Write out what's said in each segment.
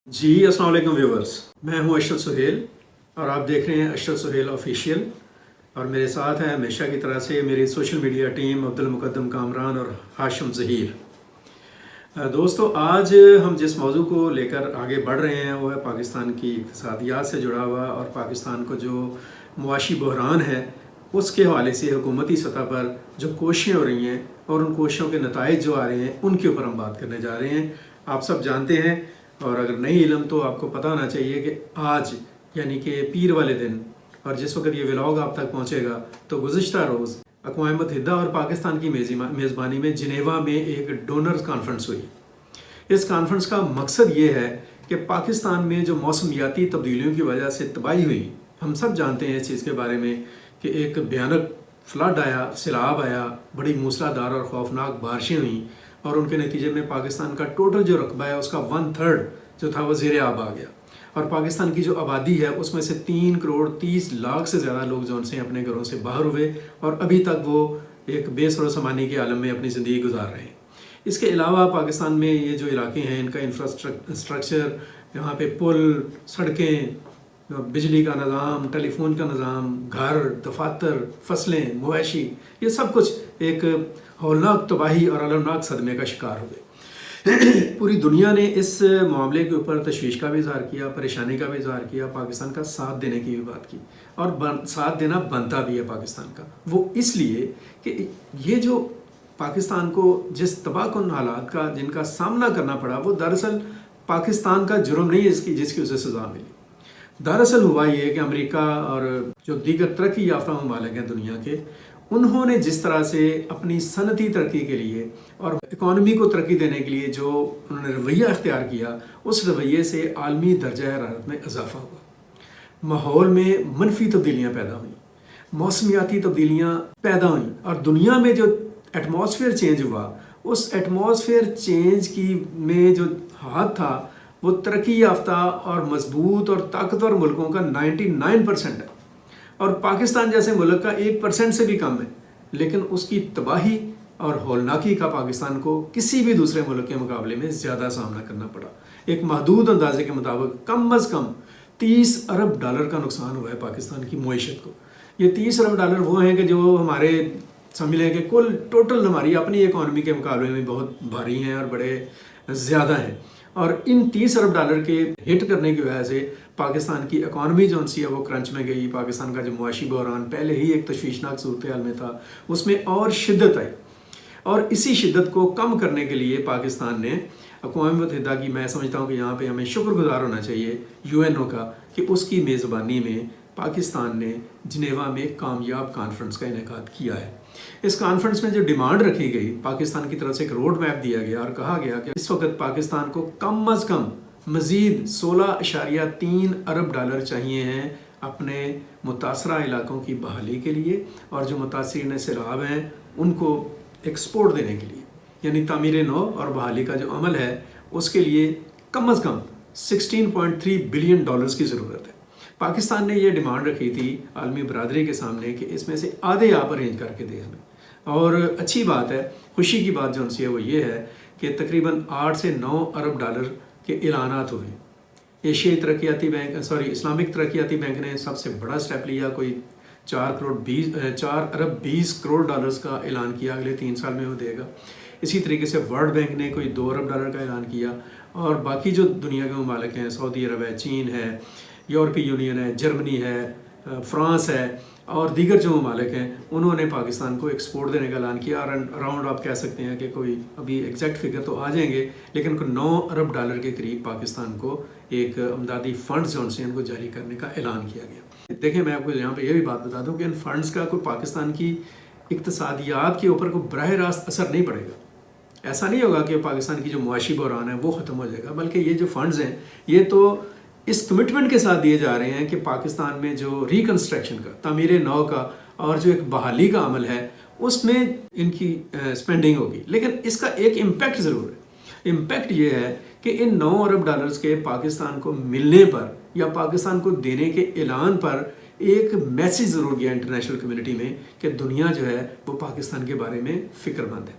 जी अस्सलाम वालेकुम व्यूवर्स, मैं हूं अशरफ सुहेल और आप देख रहे हैं अशरफ सुहेल ऑफिशियल। और मेरे साथ हैं हमेशा की तरह से मेरी social media team Abdul Muqaddam Kamran और हाशिम ज़हीर। दोस्तों, आज हम जिस मौजू को लेकर आगे बढ़ रहे हैं वो है पाकिस्तान की इक़्तिसादियात से जुड़ा हुआ और पाकिस्तान को जो मुआशी बहरान है उसके हवाले से हुकूमती सतह पर जो कोशिशें हो रही हैं और उन कोशिशों के नताइज जो आ रहे हैं उनके ऊपर हम बात करने जा रहे हैं। आप सब जानते हैं, और अगर नहीं इल्म तो आपको पता होना चाहिए कि आज यानी कि पीर वाले दिन और जिस वक्त ये व्लॉग आप तक पहुंचेगा तो गुज़िश्ता रोज़ अक़वाम मुत्तहिदा और पाकिस्तान की मेज़बानी में जिनेवा में एक डोनर्स कॉन्फ्रेंस हुई। इस कॉन्फ्रेंस का मकसद ये है कि पाकिस्तान में जो मौसमियाती तब्दीलियों की वजह से तबाही हुई, हम सब जानते हैं इस चीज़ के बारे में कि एक भयानक फ्लड आया, सैलाब आया, बड़ी मूसलाधार और खौफनाक बारिशें हुई और उनके नतीजे में पाकिस्तान का टोटल जो रकबा है उसका 1/3 जो था वो ज़ेर आब आ गया। और पाकिस्तान की जो आबादी है उसमें से 3 करोड़ 30 लाख से ज़्यादा लोग जो उनसे अपने घरों से बाहर हुए और अभी तक वो एक बेसरो समानी के आलम में अपनी ज़िंदगी गुजार रहे हैं। इसके अलावा पाकिस्तान में ये जो इलाके हैं इनका इंफ्रास्ट्रक्चर, यहाँ पे पुल, सड़कें, बिजली का निज़ाम, टेलीफोन का निज़ाम, घर, दफातर, फसलें, मवेशी, ये सब कुछ एक हौलनाक तबाही और अलमनाक सदमे का शिकार हो गए। पूरी दुनिया ने इस मामले के ऊपर तशवीश का भी इज़हार किया, परेशानी का भी इज़हार किया, पाकिस्तान का साथ देने की भी बात की और साथ देना बनता भी है पाकिस्तान का। वो इसलिए कि ये जो पाकिस्तान को जिस तबाहकुन हालात का जिनका सामना करना पड़ा वो दरअसल पाकिस्तान का जुर्म नहीं है जिसकी उसे सज़ा मिली। दरअसल हुआ ये कि अमेरिका और जो दीगर तरक्की याफ्ता ममालिक हैं दुनिया के, उन्होंने जिस तरह से अपनी सनती तरक्की के लिए और इकॉनमी को तरक्की देने के लिए जो उन्होंने रवैया अख्तियार किया, उस रवैये से आलमी दर्जा हरारत में इजाफा हुआ, माहौल में मनफी तब्दीलियाँ पैदा हुई, मौसमियाती तब्दीलियाँ पैदा हुई और दुनिया में जो एटमॉस्फेयर चेंज हुआ, उस एटमॉस्फेयर चेंज की में जो हाथ था वो तरक्की याफ्ता और मजबूत और ताकतवर मुल्कों का 99% है और पाकिस्तान जैसे मुल्क का 1% से भी कम है, लेकिन उसकी तबाही और हौलनाकी का पाकिस्तान को किसी भी दूसरे मुल्क के मुकाबले में ज़्यादा सामना करना पड़ा। एक महदूद अंदाजे के मुताबिक कम अज़ कम 30 अरब डॉलर का नुकसान हुआ है पाकिस्तान की मईशत को। ये 30 अरब डॉलर वो हैं कि जो हमारे समझ लें कि कुल टोटल हमारी अपनी इकॉनमी के मुकाबले में बहुत भारी हैं और बड़े ज़्यादा हैं। और इन 30 अरब डॉलर के हिट करने की वजह से पाकिस्तान की इकॉनमी जो सी है वो क्रंच में गई। पाकिस्तान का जो मुआशी बहरान पहले ही एक तशवीशनाक सूरत हाल में था, उसमें और शिद्दत आई और इसी शिद्दत को कम करने के लिए पाकिस्तान ने अक़वाम मुत्तहिदा की, मैं समझता हूँ कि यहाँ पे हमें शुक्रगुजार होना चाहिए यूएनओ का कि उसकी मेज़बानी में पाकिस्तान ने जिनेवा में कामयाब कॉन्फ्रेंस का इनेकाद किया है। इस कॉन्फ्रेंस में जो डिमांड रखी गई, पाकिस्तान की तरफ से एक रोड मैप दिया गया और कहा गया कि इस वक्त पाकिस्तान को कम अज़ कम मज़ीद 16.3 अरब डॉलर चाहिए हैं अपने मुतासरा इलाकों की बहाली के लिए और जो मुतासरीन सैलाब हैं उनको एक्सपोर्ट देने के लिए, यानी तामीर नौ और बहाली का जो अमल है उसके लिए कम अज़ कम 16.3 बिलियन डॉलर्स की ज़रूरत है। पाकिस्तान ने ये डिमांड रखी थी आलमी बरादरी के सामने कि इसमें से आधे आप अरेंज करके दें हमें। और अच्छी बात है, खुशी की बात जो उनसे है वो ये है कि तकरीबन 8 से 9 अरब डॉलर के ऐलानात हुए। एशियाई तरक्याती बैंक इस्लामिक तरक्याती बैंक ने सबसे बड़ा स्टेप लिया, कोई 4 अरब 20 करोड़ डॉलर्स का ऐलान किया, अगले 3 साल में वो देगा। इसी तरीके से वर्ल्ड बैंक ने कोई 2 अरब डॉलर का ऐलान किया और बाकी जो दुनिया के ममालिक हैं, सऊदी अरब है, चीन है, यूरोपीय यूनियन है, जर्मनी है, फ्रांस है और दीगर जो ममालिक हैं उन्होंने पाकिस्तान को एक्सपोर्ट देने का ऐलान किया। और अराउंड आप कह सकते हैं कि कोई अभी एग्जैक्ट फिगर तो आ जाएंगे, लेकिन 9 अरब डॉलर के करीब पाकिस्तान को एक अमदादी फंड्स जो उनसे इनको जारी करने का ऐलान किया गया। देखें, मैं आपको यहाँ पे ये भी बात बता दूँ कि इन फंड्स का कोई पाकिस्तान की इक़्तिसादियात के ऊपर कोई बराह रास्त असर नहीं पड़ेगा। ऐसा नहीं होगा कि पाकिस्तान की जो मुआशी बहरान है वो ख़त्म हो जाएगा, बल्कि ये जो फंड्स हैं ये तो इस कमिटमेंट के साथ दिए जा रहे हैं कि पाकिस्तान में जो रिकन्स्ट्रक्शन का, तामीर नौ का और जो एक बहाली का अमल है उसमें इनकी स्पेंडिंग होगी। लेकिन इसका एक इम्पैक्ट ज़रूर है। इम्पैक्ट ये है कि इन 9 अरब डॉलर्स के पाकिस्तान को मिलने पर या पाकिस्तान को देने के ऐलान पर एक मैसेज ज़रूर गया इंटरनेशनल कम्युनिटी में कि दुनिया जो है वो पाकिस्तान के बारे में फ़िक्रमंद है,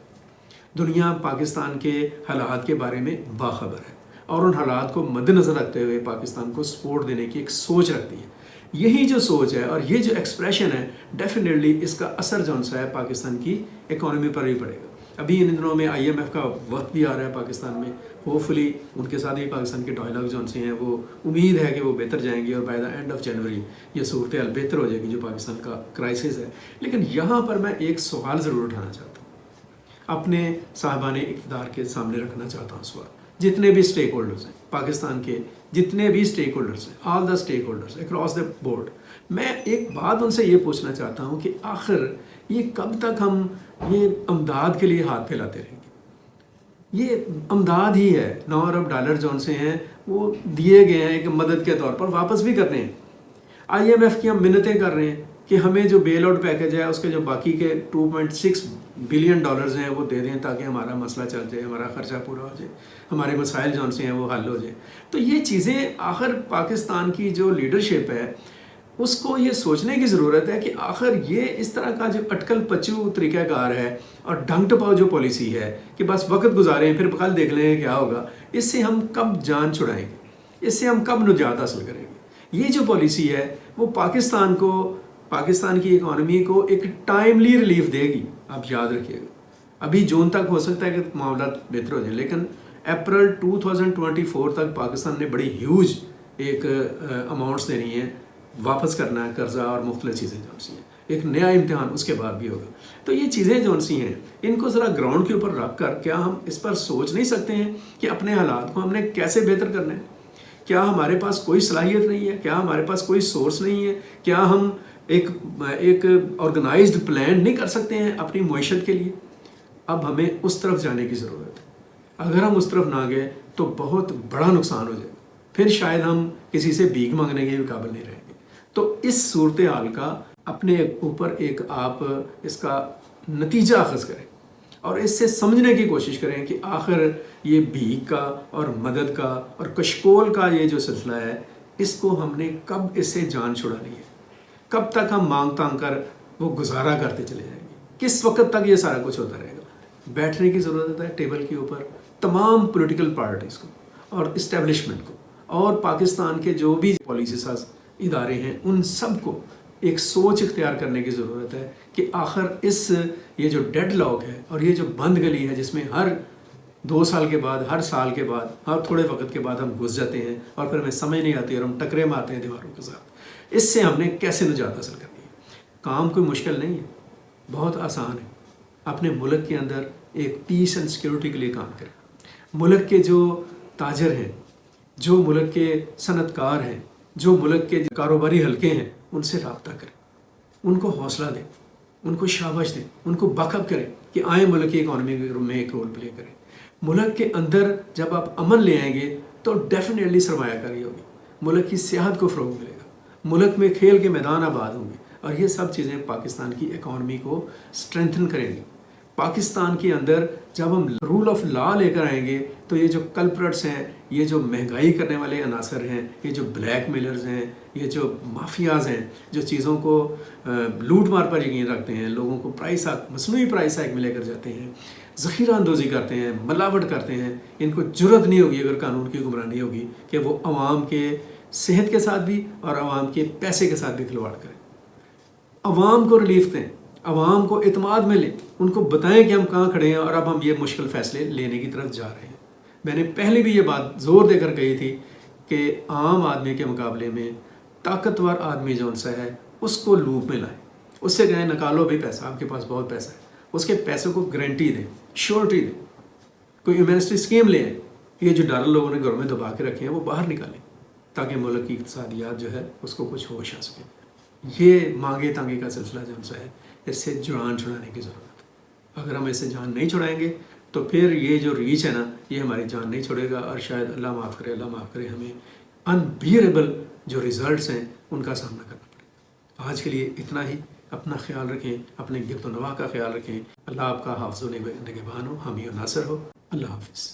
दुनिया पाकिस्तान के हालात के बारे में बाखबर है। اور ان حالات کو مد نظر رکھتے ہوئے پاکستان کو سپورٹ دینے کی ایک سوچ رکھتی ہے. یہی جو سوچ ہے اور یہ جو ایکسپریشن ہے ڈیفینیٹلی اس کا اثر جو سا ہے پاکستان کی اکانومی پر بھی پڑے گا. ابھی ان دنوں میں IMF کا وقت بھی آ رہا ہے پاکستان میں. ہوپفلی ان کے ساتھ ہی پاکستان کے ڈائلاگ جو سے ہیں وہ امید ہے کہ وہ بہتر جائیں گے اور by the and of January یہ صورتحال بہتر ہو جائے گی جو پاکستان کا کرائسس ہے. لیکن یہاں پر میں ایک سوال ضرور اٹھانا چاہتا ہوں, اپنے صاحبان اقتدار کے سامنے رکھنا چاہتا ہوں سوال. جتنے بھی اسٹیک ہولڈرز ہیں پاکستان کے, جتنے بھی اسٹیک ہولڈرز ہیں, all the stakeholders across the board, میں ایک بات ان سے یہ پوچھنا چاہتا ہوں کہ آخر یہ کب تک ہم یہ امداد کے لیے ہاتھ پھیلاتے رہیں گے؟ یہ امداد ہی ہے. $9 ارب جو سے ہیں وہ دیے گئے ہیں ایک مدد کے طور پر, واپس بھی کرنے ہیں. IMF کی ہم منتیں کر رہے ہیں کہ ہمیں جو بیل آؤٹ پیکج ہے اس کے جو باقی کے $2.6 بلین ہیں وہ دے دیں تاکہ ہمارا مسئلہ چل جائے, ہمارا خرچہ پورا ہو جائے, ہمارے مسائل جو سے ہیں وہ حل ہو جائے. تو یہ چیزیں آخر پاکستان کی جو لیڈرشپ ہے اس کو یہ سوچنے کی ضرورت ہے کہ آخر یہ اس طرح کا جو اٹکل پچو طریقہ کار ہے اور ڈھنگ ٹپاؤ جو پالیسی ہے کہ بس وقت گزاریں پھر کل دیکھ لیں کیا ہوگا, اس سے ہم کب جان چھڑائیں گے, اس سے ہم کب نجات حاصل کریں گے. یہ جو پالیسی ہے وہ پاکستان کو, پاکستان کی اکانومی کو ایک ٹائملی ریلیف دے گی. آپ یاد رکھیے گا ابھی جون تک ہو سکتا ہے کہ معاملات بہتر ہو جائیں, لیکن اپریل 2024 تک پاکستان نے بڑی ہیوج ایک اماؤنٹس دینی ہے, واپس کرنا ہے قرضہ اور مختلف چیزیں جو سی ہیں. ایک نیا امتحان اس کے بعد بھی ہوگا. تو یہ چیزیں جو سی ہیں ان کو ذرا گراؤنڈ کے اوپر رکھ کر کیا ہم اس پر سوچ نہیں سکتے ہیں کہ اپنے حالات کو ہم نے کیسے بہتر کرنا ہے؟ کیا ہمارے پاس کوئی صلاحیت نہیں ہے؟ کیا ہمارے پاس کوئی سورس نہیں ہے؟ کیا ہم ایک آرگنائزڈ پلان نہیں کر سکتے ہیں اپنی معیشت کے لیے؟ اب ہمیں اس طرف جانے کی ضرورت ہے. اگر ہم اس طرف نہ گئے تو بہت بڑا نقصان ہو جائے گا, پھر شاید ہم کسی سے بھیک مانگنے کے بھی قابل نہیں رہیں گے. تو اس صورتحال کا اپنے اوپر ایک آپ اس کا نتیجہ اخذ کریں اور اس سے سمجھنے کی کوشش کریں کہ آخر یہ بھیک کا اور مدد کا اور کشکول کا یہ جو سلسلہ ہے اس کو ہم نے کب اس سے جان چھڑانی ہے؟ کب تک ہم مانگ تانگ کر وہ گزارا کرتے چلے جائیں گے؟ کس وقت تک یہ سارا کچھ ہوتا رہے گا؟ بیٹھنے کی ضرورت ہے ٹیبل کے اوپر تمام پولیٹیکل پارٹیز کو اور اسٹیبلشمنٹ کو اور پاکستان کے جو بھی پالیسی ساز ادارے ہیں ان سب کو ایک سوچ اختیار کرنے کی ضرورت ہے کہ آخر اس یہ جو ڈیڈ لاک ہے اور یہ جو بند گلی ہے جس میں ہر 2 سال کے بعد, ہر سال کے بعد, ہر تھوڑے وقت کے بعد ہم گھس جاتے ہیں اور پھر ہمیں سمجھ نہیں آتی اور ہم ٹکرے مارتے ہیں دیواروں کے ساتھ, اس سے ہم نے کیسے نجات حاصل کرنی ہے؟ کام کوئی مشکل نہیں ہے, بہت آسان ہے. اپنے ملک کے اندر ایک پیس اینڈ سیکیورٹی کے لیے کام کریں. ملک کے جو تاجر ہیں, جو ملک کے صنعت کار ہیں, جو ملک کے کاروباری حلقے ہیں ان سے رابطہ کریں, ان کو حوصلہ دیں, ان کو شاباش دیں, ان کو بیک اپ کریں کہ آئیں ملک کی اکانومی میں ایک رول پلے کریں. ملک کے اندر جب آپ امن لے آئیں گے تو ڈیفینیٹلی سرمایہ کاری ہوگی, ملک کی سیاحت کو فروغ ملے گا, ملک میں کھیل کے میدان آباد ہوں گے اور یہ سب چیزیں پاکستان کی اکانومی کو اسٹرینتھن کریں گی. پاکستان کے اندر جب ہم رول آف لا لے کر آئیں گے تو یہ جو کلپریٹس ہیں, یہ جو مہنگائی کرنے والے عناصر ہیں, یہ جو بلیک میلرز ہیں, یہ جو مافیاز ہیں جو چیزوں کو لوٹ مار پر یقین رکھتے ہیں, لوگوں کو مصنوعی پرائس ہائیک میں لے کر جاتے ہیں, ذخیرہ اندوزی کرتے ہیں, ملاوٹ کرتے ہیں, ان کو جرت نہیں ہوگی اگر قانون کی حکمرانی ہوگی کہ وہ عوام کے صحت کے ساتھ بھی اور عوام کے پیسے کے ساتھ بھی کھلواڑ کریں. عوام کو ریلیف دیں, عوام کو اعتماد میں لیں, ان کو بتائیں کہ ہم کہاں کھڑے ہیں اور اب ہم یہ مشکل فیصلے لینے کی طرف جا رہے ہیں. میں نے پہلے بھی یہ بات زور دے کر کہی تھی کہ عام آدمی کے مقابلے میں طاقتور آدمی جو سا ہے اس کو لوپ میں لائیں, اس سے کہیں نکالو بھی پیسہ, آپ کے پاس بہت پیسہ ہے, اس کے پیسوں کو گارنٹی دیں, شیورٹی دیں, کوئی ایمرجنسی اسکیم لیں. یہ جو ڈالر لوگوں نے گھروں میں دبا کے رکھے ہیں وہ باہر نکالیں تاکہ ملک کی اقتصادیات جو ہے اس کو کچھ ہوش آ سکے. یہ مانگے تانگے کا سلسلہ جو سا ہے اس سے جان چھڑانے کی ضرورت ہے. اگر ہم اس سے جان نہیں چھڑائیں گے تو پھر یہ جو ریچ ہے نا یہ ہماری جان نہیں چھوڑے گا اور شاید اللہ معاف کرے ہمیں انبیئریبل جو ریزلٹس ہیں ان کا سامنا کرنا پڑے. آج کے لیے اتنا ہی. اپنا خیال رکھیں, اپنے گرد و نواح کا خیال رکھیں. اللہ آپ کا حافظ و نگہبان ہو, حامی و ناصر ہو. اللہ حافظ.